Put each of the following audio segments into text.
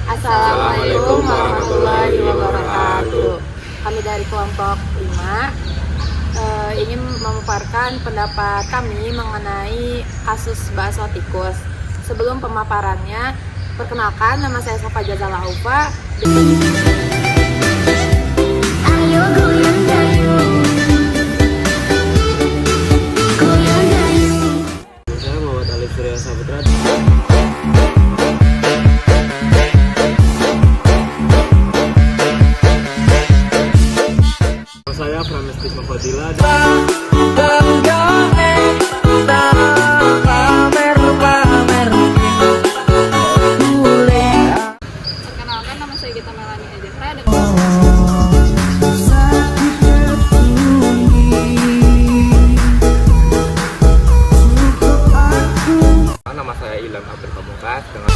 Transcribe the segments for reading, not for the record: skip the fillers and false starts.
Assalamualaikum warahmatullahi wabarakatuh. Kami dari kelompok 5 ingin memaparkan pendapat kami mengenai kasus bakso tikus. Sebelum pemaparannya, perkenalkan, nama saya Safa Jazala Aufa. Ayo goyang dayung, goyang dayung. Saya Muhammad Alif Surya Saputra. Saya Pramestik Fadila. Perkenalkan, nama saya Gita Melani Ejefra. Nama saya Ilham Abdul Pamungkas dengan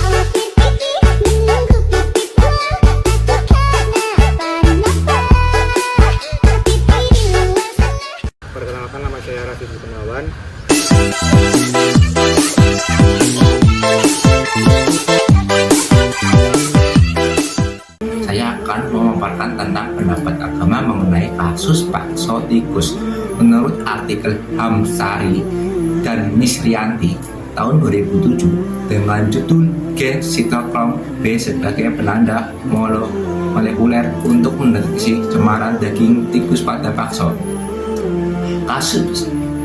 perkenalkan, nama saya Raffi Gunawan. Saya akan memaparkan tentang pendapat agama mengenai kasus bakso tikus. Menurut artikel Hamsari dan Misrianti tahun 2007 dengan judul gen sitoplom B sebagai penanda molekuler untuk mendeteksi cemaran daging tikus pada bakso.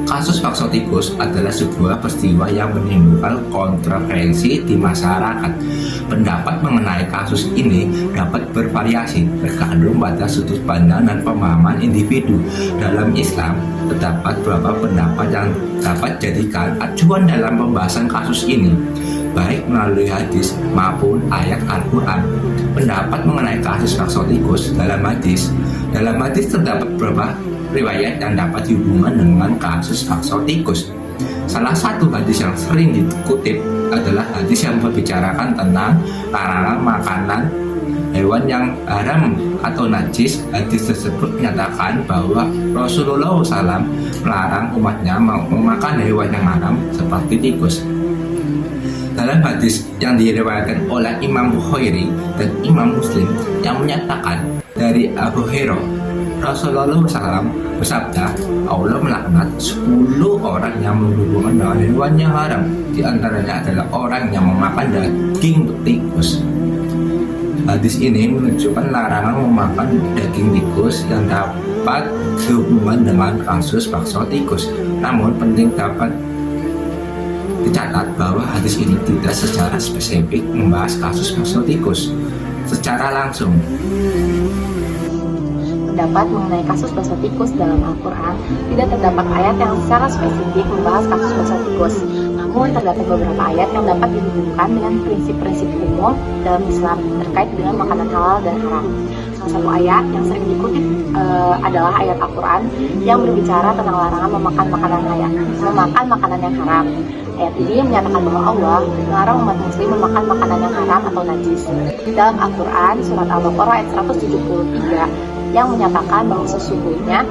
Kasus bakso tikus adalah sebuah peristiwa yang menimbulkan kontroversi di masyarakat. Pendapat mengenai kasus ini dapat bervariasi tergantung pada sudut pandang dan pemahaman individu. Dalam Islam, terdapat beberapa pendapat yang dapat dijadikan acuan dalam pembahasan kasus ini, baik melalui hadis maupun ayat Al-Quran. Pendapat mengenai kasus bakso tikus dalam hadis terdapat beberapa riwayat yang dapat dihubungkan dengan kasus bakso tikus. Salah satu hadis yang sering dikutip adalah hadis yang membicarakan tentang larangan makanan hewan yang haram atau najis. Hadis tersebut menyatakan bahwa Rasulullah SAW melarang umatnya memakan hewan yang haram seperti tikus. Dalam hadis yang diriwayatkan oleh Imam Bukhari dan Imam Muslim yang menyatakan dari Abu Hurairah, Rasulullah SAW bersabda, Allah melaknat 10 orang yang berhubungan dengan hewan yang haram. Di antaranya adalah orang yang memakan daging tikus. Hadis ini menunjukkan larangan memakan daging tikus yang dapat berhubungan dengan kasus bakso tikus. Namun penting dapat dicatat bahwa hadis ini tidak secara spesifik membahas kasus bakso tikus secara langsung. Pendapat mengenai kasus bakso tikus dalam Al-Quran tidak terdapat ayat yang secara spesifik membahas kasus bakso tikus. Namun terdapat beberapa ayat yang dapat dihubungkan dengan prinsip-prinsip umum dalam Islam terkait dengan makanan halal dan haram. Salah satu ayat yang sering dikutip adalah ayat Al-Quran yang berbicara tentang larangan memakan makanan yang haram. Ayat ini menyatakan bahwa Allah melarang umat muslim memakan makanan yang haram atau najis. Dalam Al-Quran, surat Al-Baqarah ayat 173 yang menyatakan bahwa sesungguhnya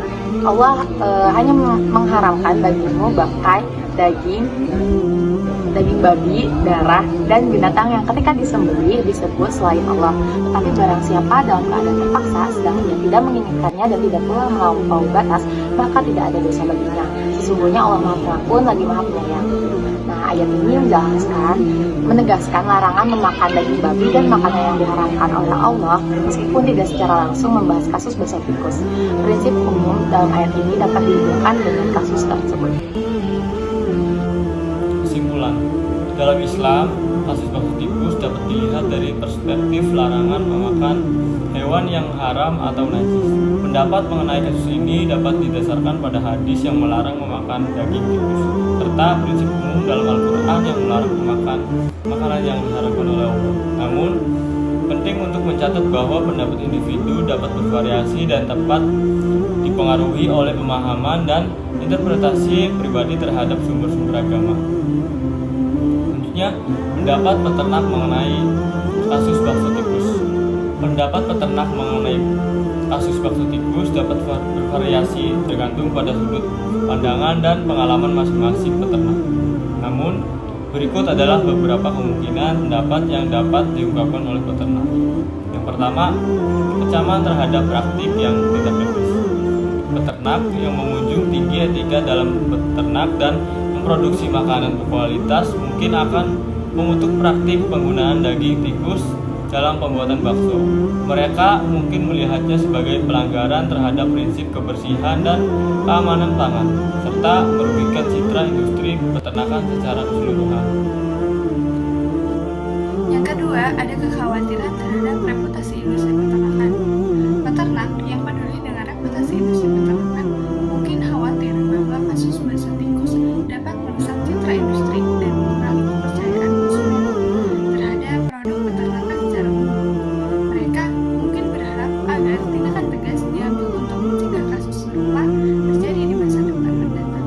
Allah hanya mengharamkan bagimu bangkai, daging babi, darah, dan binatang yang ketika disembelih disebut selain Allah. Tetapi barang siapa dalam keadaan terpaksa sedang ia tidak menginginkannya dan tidak pula melampaui batas, maka tidak ada dosa baginya. Sesungguhnya Allah Maha Pengampun lagi Maha Penyayang. Nah, ayat ini menegaskan larangan memakan daging babi dan makanan yang diharamkan oleh Allah meskipun tidak secara langsung membahas kasus bakso tikus. Prinsip umum dalam ayat ini dapat dihubungkan dengan kasus tersebut. Kesimpulan, dalam Islam, kasus bakso tikus dapat dilihat dari perspektif larangan memakan hewan yang haram atau najis. Pendapat mengenai kasus ini dapat didasarkan pada hadis yang melarang memakan daging tikus, serta prinsip umum dalam Al-Quran yang melarang memakan makanan yang diharamkan oleh Allah. Namun, penting untuk mencatat bahwa pendapat individu dapat bervariasi dan tepat dipengaruhi oleh pemahaman dan interpretasi pribadi terhadap sumber-sumber agama. Selanjutnya, pendapat peternak mengenai kasus bakso tikus. Pendapat peternak mengenai kasus bakso tikus dapat bervariasi tergantung pada sudut pandangan dan pengalaman masing-masing peternak. Namun, Berikut adalah beberapa kemungkinan pendapat yang dapat diungkapkan oleh peternak. Yang pertama, kecaman terhadap praktik yang tidak etis. Peternak yang mengunjung tinggi etika dalam peternak dan memproduksi makanan berkualitas mungkin akan mengutuk praktik penggunaan daging tikus dalam pembuatan bakso. Mereka mungkin melihatnya sebagai pelanggaran terhadap prinsip kebersihan dan keamanan pangan, serta merugikan citra industri peternakan secara keseluruhan. Yang kedua, ada kekhawatiran terhadap reputasi industri peternakan. Peternak yang peduli dengan reputasi industri peternakan mungkin khawatir bahwa kasus bakso tikus dapat merusak citra industri dan mengurangi kepercayaan konsumen terhadap produk peternakan secara umum. Mereka mungkin berharap agar tindakan tegas diambil untuk mencegah kasus serupa terjadi di masa depan mendatang.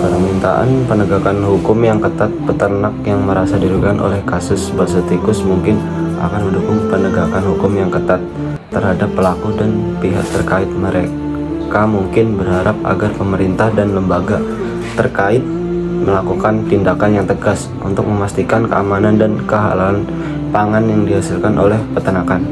Permintaan penegakan hukum yang ketat. Peternak yang merasa dirugikan oleh kasus bakso tikus mungkin akan mendukung penegakan hukum yang ketat terhadap pelaku dan pihak terkait. Mereka mungkin berharap agar pemerintah dan lembaga terkait melakukan tindakan yang tegas untuk memastikan keamanan dan kehalalan pangan yang dihasilkan oleh peternakan.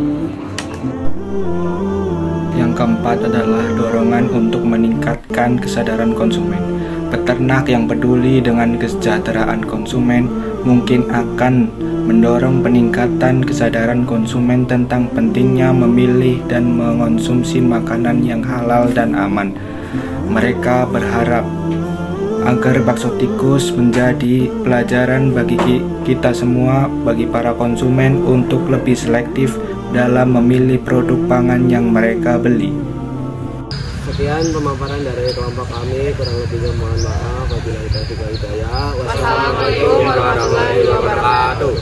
Yang keempat adalah dorongan untuk meningkatkan kesadaran konsumen. Peternak yang peduli dengan kesejahteraan konsumen mungkin akan mendorong peningkatan kesadaran konsumen tentang pentingnya memilih dan mengonsumsi makanan yang halal dan aman. Mereka berharap agar bakso tikus menjadi pelajaran bagi kita semua, bagi para konsumen untuk lebih selektif dalam memilih produk pangan yang mereka beli. Sekian pemaparan dari kelompok kami, kurang lebihnya mohon maaf. Wabillahi taufiq wal hidayah. Wassalamualaikum warahmatullahi wabarakatuh.